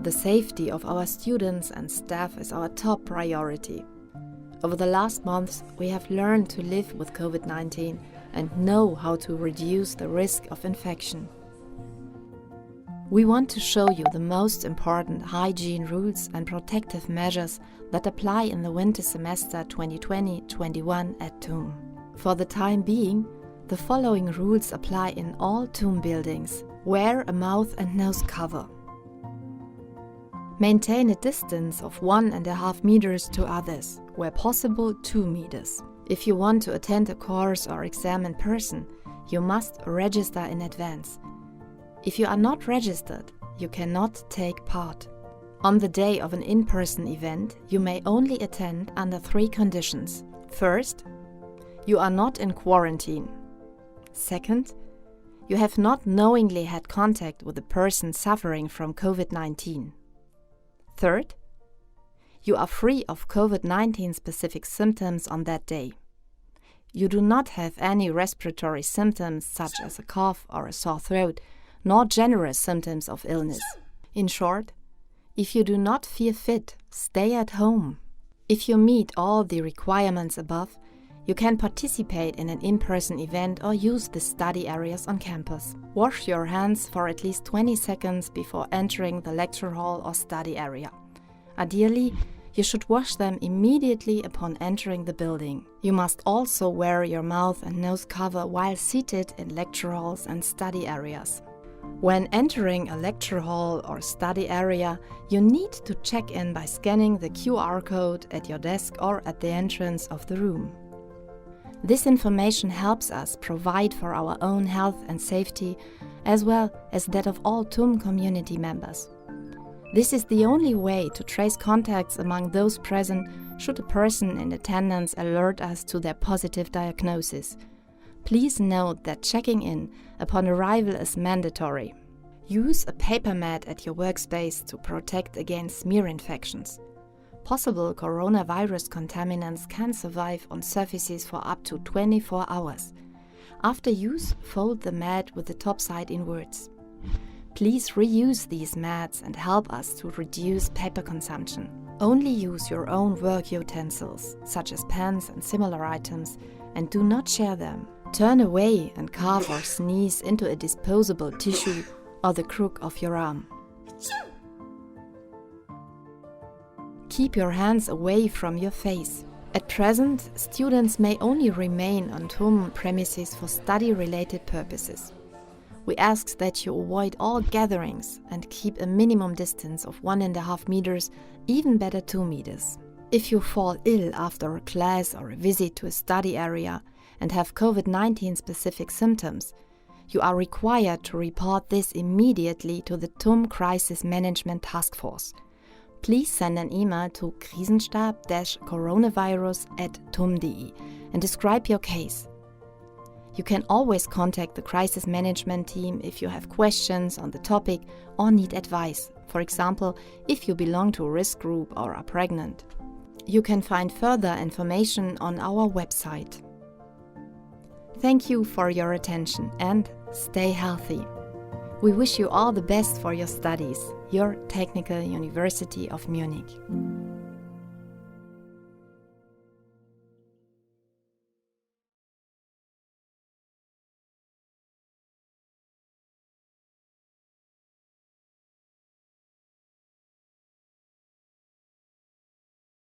the safety of our students and staff is our top priority. Over the last months, we have learned to live with COVID-19 and know how to reduce the risk of infection. We want to show you the most important hygiene rules and protective measures that apply in the winter semester 2020-21 at TUM. For the time being, the following rules apply in all TUM buildings. Wear a mouth and nose cover. Maintain a distance of 1.5 meters to others, where possible 2 meters. If you want to attend a course or exam in person, you must register in advance. If you are not registered, you cannot take part. On the day of an in-person event, you may only attend under 3 conditions. First, you are not in quarantine. Second, you have not knowingly had contact with a person suffering from COVID-19. Third, you are free of COVID-19 specific symptoms on that day. You do not have any respiratory symptoms such as a cough or a sore throat, nor general symptoms of illness. In short, if you do not feel fit, stay at home. If you meet all the requirements above, you can participate in an in-person event or use the study areas on campus. Wash your hands for at least 20 seconds before entering the lecture hall or study area. Ideally, you should wash them immediately upon entering the building. You must also wear your mouth and nose cover while seated in lecture halls and study areas. When entering a lecture hall or study area, you need to check in by scanning the QR code at your desk or at the entrance of the room. This information helps us provide for our own health and safety, as well as that of all TUM community members. This is the only way to trace contacts among those present should a person in attendance alert us to their positive diagnosis. Please note that checking in upon arrival is mandatory. Use a paper mat at your workspace to protect against smear infections. Possible coronavirus contaminants can survive on surfaces for up to 24 hours. After use, fold the mat with the top side inwards. Please reuse these mats and help us to reduce paper consumption. Only use your own work utensils, such as pens and similar items, and do not share them. Turn away and cough or sneeze into a disposable tissue or the crook of your arm. Keep your hands away from your face. At present, students may only remain on TUM premises for study-related purposes. We ask that you avoid all gatherings and keep a minimum distance of 1.5 meters, even better 2 meters. If you fall ill after a class or a visit to a study area and have COVID-19 specific symptoms, you are required to report this immediately to the TUM Crisis Management Task Force. Please send an email to krisenstab-coronavirus@tum.de and describe your case. You can always contact the crisis management team if you have questions on the topic or need advice, for example, if you belong to a risk group or are pregnant. You can find further information on our website. Thank you for your attention and stay healthy. We wish you all the best for your studies. Your Technical University of Munich.